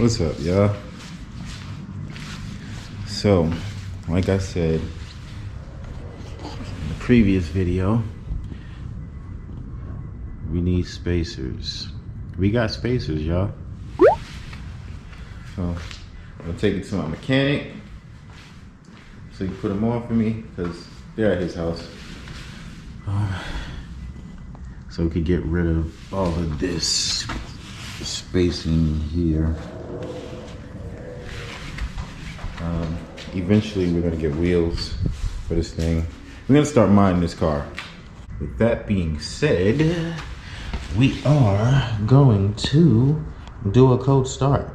What's up, y'all? So, like I said in the previous video, we need spacers. We got spacers, y'all. So, I'm gonna take it to my mechanic so he can put them on for me because they're at his house. So we could get rid of all of this spacing here. Eventually we're gonna get wheels for this thing. We're gonna start mining this car. With that being said, we are going to do a cold start.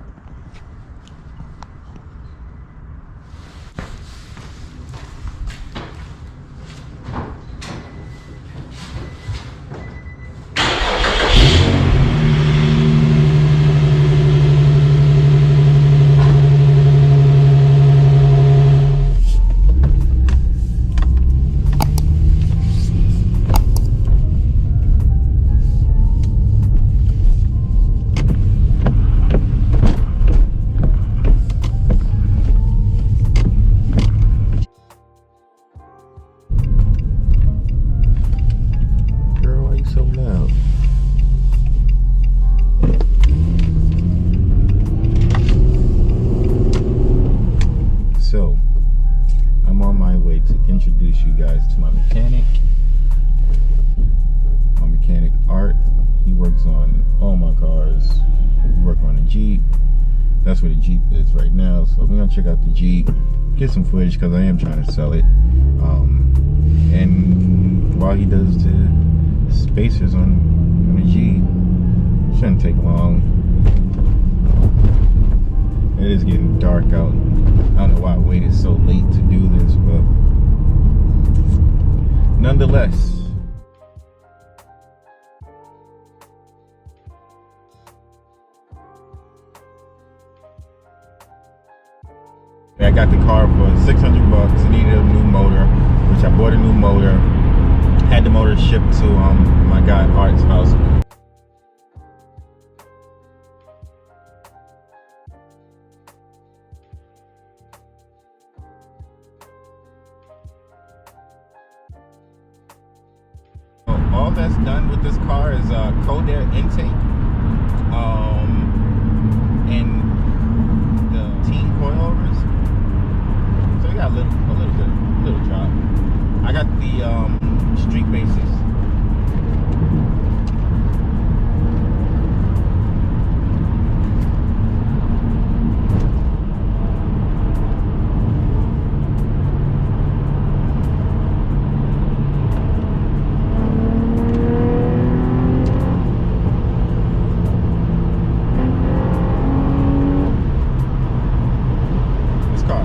Introduce you guys to my mechanic. My mechanic Art. He works on all my cars. We work on the Jeep. That's where the Jeep is right now. So we're gonna check out the Jeep, get some footage because I am trying to sell it. And while he does the spacers on the Jeep, shouldn't take long. It is getting dark out. I don't know why I waited so late to do this, but nonetheless, I got the car for 600 bucks. I needed a new motor, which I bought a new motor. Had the motor shipped to my guy Art's house. All that's done with this car is cold air intake and the Tein coilovers. So we got a little drop. I got the street bases.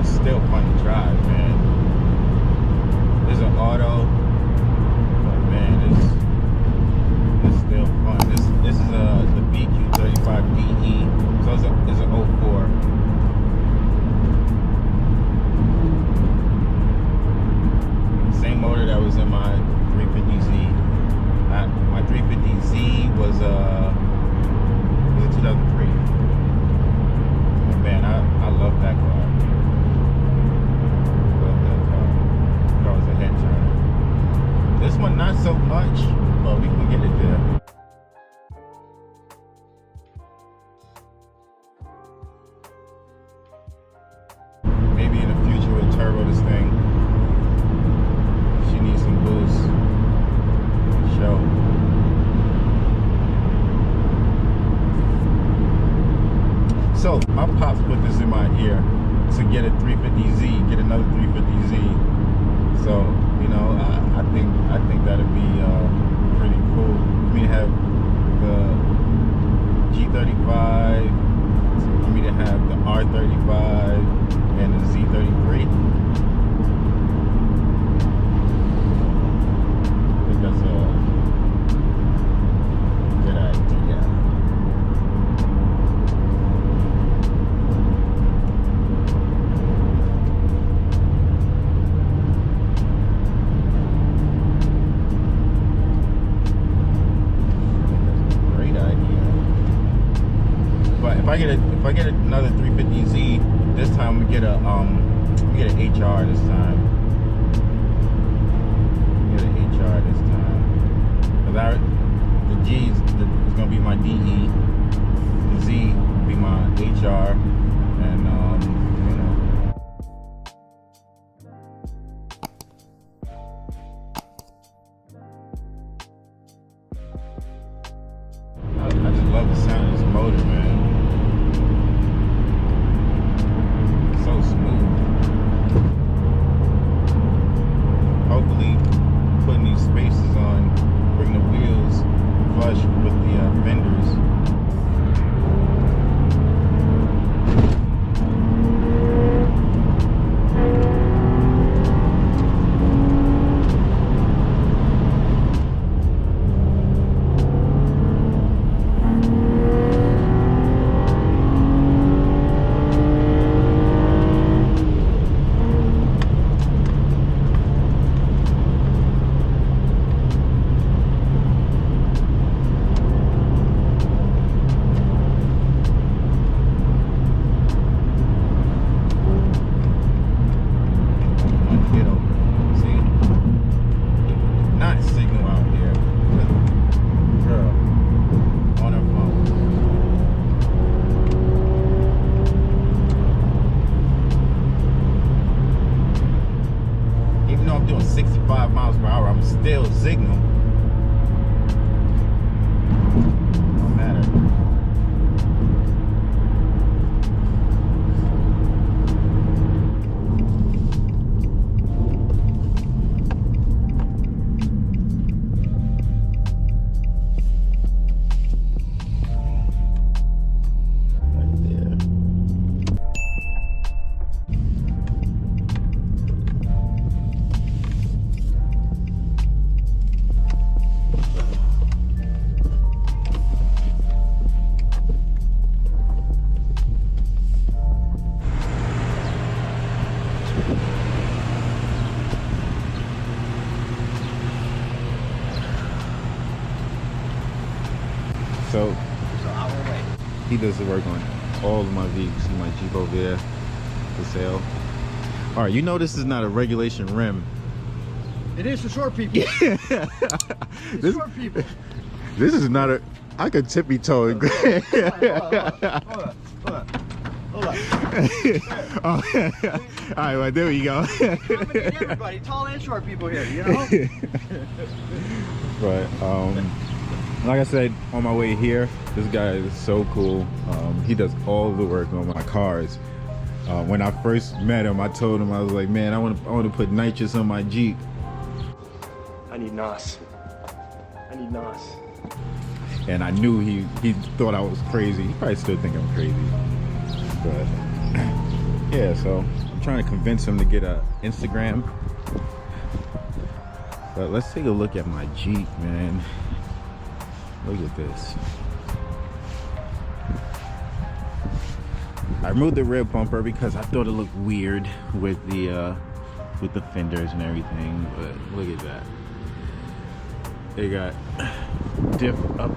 Still fun to drive, man. There's an auto, but man, it's still fun. This is the BQ35DE, so it's an 04. Same motor that was in my 350Z. My 350Z was a 2003. And man, I love that car. This one not so much, but we can get it there. Maybe in the future we'll turbo this thing. She needs some boost. Show. So my pops put this in my ear to get a 350Z, get another 350Z. So, you know, I think that'd be pretty cool for me to have the G35, for me to have the R35 and the Z33. I think that's a good idea. I get another 350Z, this time we get a HR this time. Get an HR this time. Cause the G is gonna be my DE, the Z will be my HR, and you know. I just love the sound of this motor, man. So smooth. Hopefully, putting these spacers on, bring the wheels flush with the fenders. Still signal. Don't matter. Right there. So he does the work on all of my vehicles. See my Jeep over there for sale. All right, you know this is not a regulation rim. It is for short people. This, short people. This is not a. I could tippy toe and. Hold on. Oh, all right, well, there we go. Accommodate everybody, tall and short people here, you know? But like I said, on my way here, this guy is so cool. He does all the work on my cars. When I first met him, I told him, I was like, man, I want to put nitrous on my Jeep. I need NOS. And I knew he thought I was crazy. He probably still think I'm crazy. But yeah, so I'm trying to convince him to get a Instagram. But let's take a look at my Jeep, man. Look at this. I removed the rear bumper because I thought it looked weird with the fenders and everything. But look at that. They got diff up.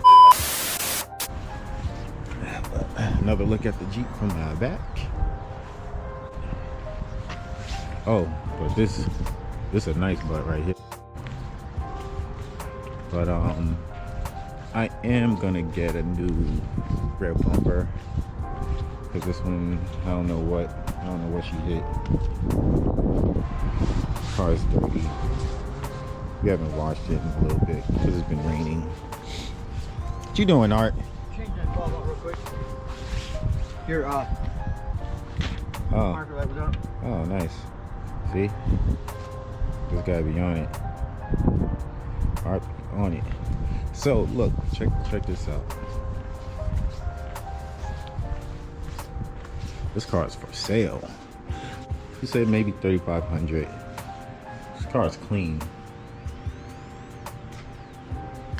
Another look at the Jeep from the back. Oh, but this is a nice butt right here. But I am gonna get a new rear bumper because this one, I don't know what she hit. Car's dirty. We haven't washed it in a little bit because it's been raining. What you doing, Art? Change that bulb up real quick. Here, Oh. marker that was up. Oh, nice. See? Just gotta be on it. Art on it. So look, check this out. This car is for sale. He said maybe $3,500. This car is clean.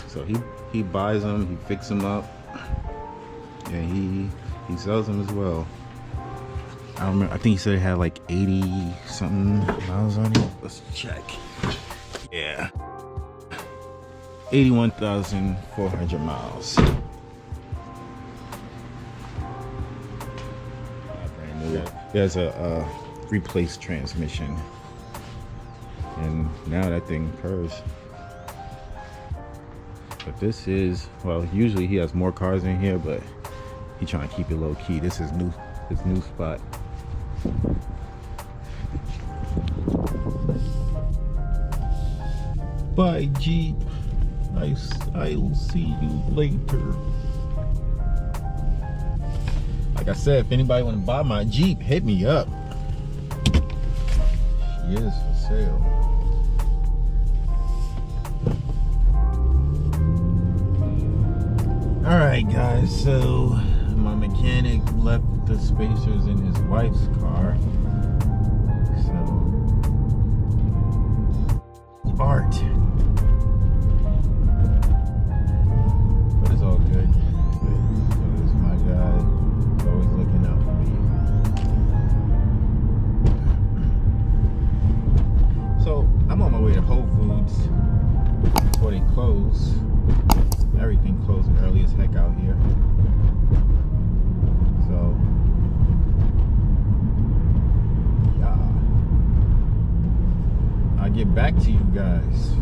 So he buys them, he fixes them up, and he sells them as well. I don't remember. I think he said it had like 80 something miles on it. Let's check. Yeah. 81,400 miles. There's a replaced transmission, and now that thing purrs. But this is, well, usually he has more cars in here, but he trying to keep it low key. This is his new spot. Bye, Jeep. I'll see you later. Like I said, if anybody want to buy my Jeep, hit me up. She is for sale. Alright guys, so my mechanic left the spacers in his wife's car. So art. But it's all good. Because my guy is always looking out for me. So I'm on my way to Whole Foods before they close. Everything closed early as heck out here. So yeah, I'll get back to you guys.